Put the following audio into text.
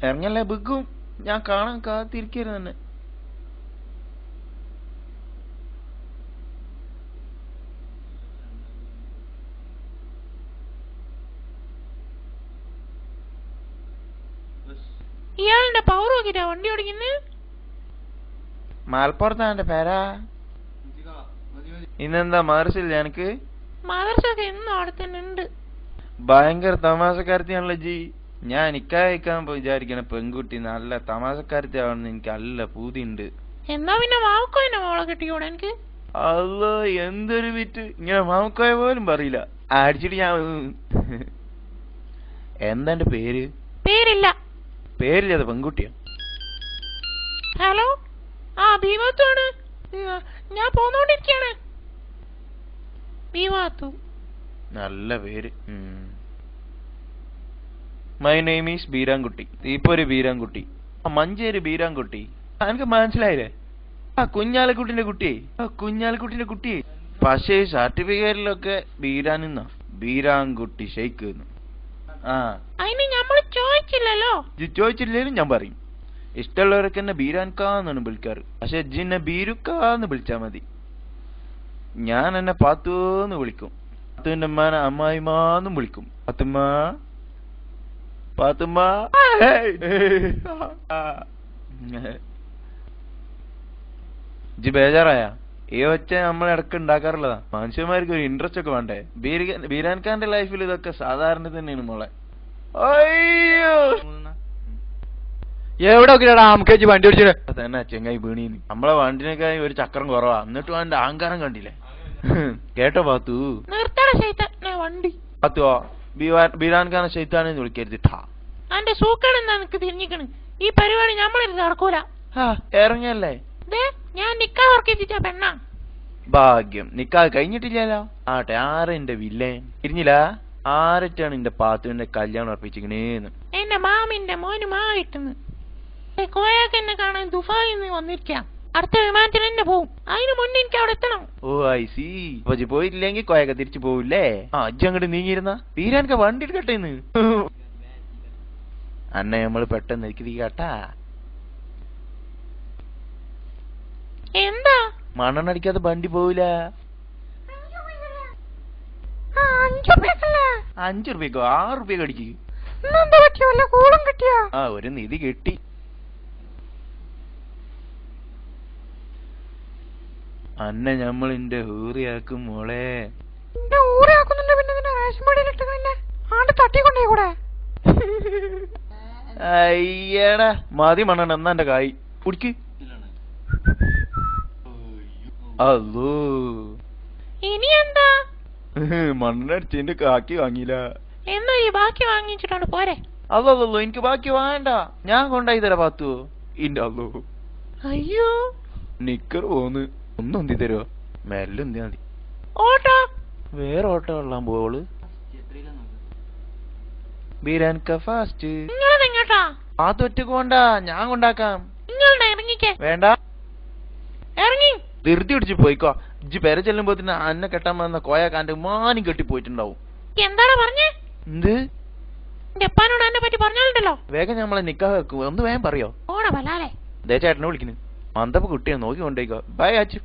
ഇറങ്ങല്ലേ ബിഗും, ഞാൻ കാണാൻ കാത്തിരിക്കരുത് തന്നെ. ഇയാളുടെ പവർ നോക്കിട്ടാ വണ്ടി ഓടിക്കുന്നത്. മലപ്പുറത്താ എന്റെ പേരാ. ഇന്നെന്താ മദർസില്ല എനിക്ക്? മദർസൊക്കെ എന്നും അവിടെ തന്നെ ഉണ്ട്. ഭയങ്കര തമാശക്കാരത്തിയാണല്ലോ ജി. ഞാൻ നിക്കായിക്കാൻ വിചാരിക്കണ പെൺകുട്ടി നല്ല തമാശക്കാരത്തി ആവണമെന്ന് എനിക്ക് നല്ല പൂതിയുണ്ട്. എന്നാ പിന്നെ മാവക്കോയിന്റെ മോളെ കെട്ടിക്കൂടെ എനിക്ക്? അല്ലോ എന്തൊരു വിറ്റ്, ഇങ്ങനെ മാമക്കോയ പോലും പറയില്ല. അടിച്ചിട്ട് ഞാൻ എന്താ എന്റെ പേര്? പേരില്ല. പേരില്ലാതെ പെൺകുട്ടിയാ. ഹലോ, ആ ബീവാത്താണ്. ഞാൻ പോന്നോണ്ടിരിക്കാണ്. ബീവാത്തു നല്ല പേര്. My name is Beerankutty. ഇപ്പൊ ഒരു ബീരാൻകുട്ടി, മഞ്ചേരി ബീരാൻകുട്ടി. എനിക്ക് മനസ്സിലായില്ലേ? ആ കുഞ്ഞാലിക്കുട്ടിന്റെ കുട്ടിയെ, കുഞ്ഞാലിക്കുട്ടിന്റെ കുട്ടിയെ. പക്ഷേ സർട്ടിഫിക്കറ്റിലൊക്കെ ബീരാനെന്നാ, ബീരാൻകുട്ടി ഷെയ്ക്ക്. ആ അതിന് നമ്മള് ചോദിച്ചില്ലല്ലോ. ചോദിച്ചില്ലേലും ഞാൻ പറയും. ഇഷ്ടമുള്ളവരൊക്കെ എന്നെ ബീരാൻകാന്നാണ് വിളിക്കാറ്. പക്ഷെ ജിന്നെ ബീരുക്കാന്ന് വിളിച്ചാ മതി. ഞാൻ എന്നെ പാത്തൂന്ന് വിളിക്കും. പാത്തുവിന്റെ അമ്മാനെ അമ്മായിമാന്നും വിളിക്കും. പാത്തുമ്മ, പാത്തുമ്മ. ജി ബേജാറായ? ഈ ഒച്ച നമ്മൾ ഇടക്ക് ഉണ്ടാക്കാറുള്ളതാ. മനുഷ്യന്മാർക്ക് ഒരു ഇൻട്രസ്റ്റ് ഒക്കെ വേണ്ടേ? ബീരാൻഖാന്റെ ലൈഫിൽ ഇതൊക്കെ സാധാരണ തന്നെയാണ് മോളെ. അയ്യോ, എവിടെ നമുക്ക് വണ്ടി ഓടിച്ചിട്ട് തന്നെ ചെങ്ങായി വീണീന്ന്. നമ്മളെ വണ്ടിനേക്കായി ഒരു ചക്രം കുറവാ, എന്നിട്ടും അവന്റെ അഹങ്കാരം കണ്ടില്ലേ? കേട്ടോ പാത്തു? വണ്ടി പാത്തുവോ, ബീരാൻഖാനെ ശൈത്താനെന്ന് വിളിക്കരുതിട്ടാ. അന്റെ സൂക്കേട് എന്താ നിനക്ക് തിരിഞ്ഞിക്കണ്? ഈ പരിപാടി നമ്മളിരുന്ന് നടക്കൂല. ഇറങ്ങിയല്ലേ? ഞാൻ നിക്കാ ഉറക്കിച്ച പെണ്ണ. ഭാഗ്യം, നിക്കാതെ കഴിഞ്ഞിട്ടില്ലല്ലോ. ആട്ടെ, ആരെന്റെ വില്ലേ തിരിഞ്ഞില്ല? ആരറ്റാണ് എന്റെ പാത്തുവിന്റെ കല്യാണം ഉറപ്പിച്ചിക്കണേന്ന്? എന്റെ മാമിന്റെ മോനുമായിട്ടെന്ന്. കോയാക്ക് എന്നെ കാണാൻ ദുബായിന്ന് വന്നിരിക്കാം. അടുത്ത വിമാനത്തിൽ തന്നെ പോവും. അതിന് മുന്നേ എനിക്ക് അവിടെ എത്തണം. ഓ ഐ സി. അപ്പൊ പോയിട്ടില്ലെങ്കിൽ കോയൊക്കെ തിരിച്ചു പോവില്ലേ? അജ്ജ് അങ്ങോട്ട് നീങ്ങിയിരുന്ന ബീരാൻക വണ്ടി എടുക്കട്ടേന്ന്. അന്നെ നമ്മള് പെട്ടെന്ന് കേട്ടാ. എന്താ മണ്ണെണ്ണടിക്കാതെ വണ്ടി പോവില്ല. 5 റുപ്യക്കോ 6 റുപ്യ കടിക്ക്. ആ ഒരു നിധി കിട്ടി. അന്നെ ഞമ്മളിന്റെ ഊറിയാക്കും മോളെ. അയ്യടാ മതി മണ്ണെണ്ണ. എന്നാ എന്റെ കായ് കുടിക്ക്. അല്ലോ ഇനി എന്താ? മണ്ണടിച്ചതിന്റെ കാക്കി വാങ്ങിയില്ല. എന്നാ ഈ ബാക്കി വാങ്ങിച്ചിട്ടാണ് പോരെ? അതല്ലോ എനിക്ക് ബാക്കി വേണ്ട, ഞാൻ കൊണ്ടായി തരാ പാത്തു. ഇന്റെ അല്ലോ. അയ്യോ, നിക്കറ് പോന്ന് ഒന്ന് ഒന്തി തരുവോ? മെല്ലെ എന്തിയാ മതി. ഓട്ടോ വേറെ ഓട്ടോ കൊള്ളാൻ പോവള്. ബീരാൻക ഫാസ്റ്റ്. നിങ്ങളെങ്ങോട്ടാ? ആ തൊറ്റക്ക് കൊണ്ടാ, ഞാൻ കൊണ്ടാക്കാം. നിങ്ങളുടെ ഇറങ്ങിക്കേ. വേണ്ട, ഇറങ്ങി ധൃതി പിടിച്ച് പോയിക്കോ. ഇജ്ജ് പെര ചെല്ലുമ്പോ അന്നെ കെട്ടാൻ വന്ന കോയാക്കാന്റെ മാനും കെട്ടി പോയിട്ടുണ്ടാവും. എന്താണ് പറഞ്ഞേ? എന്ത്? എന്റെ അപ്പാനോട് എന്നെ പറ്റി പറഞ്ഞാലുണ്ടല്ലോ വേഗം നമ്മളെ നിക്കാഹ് വെക്കും. ഒന്ന് വേഗം പറയോ? ഓണ ബലാലേ. ദേ ചേട്ടനെ വിളിക്കുന്നു. മന്ദപ്പ കുട്ടിയെ നോക്കി കൊണ്ടേക്കോ. ബൈ അച്ചു.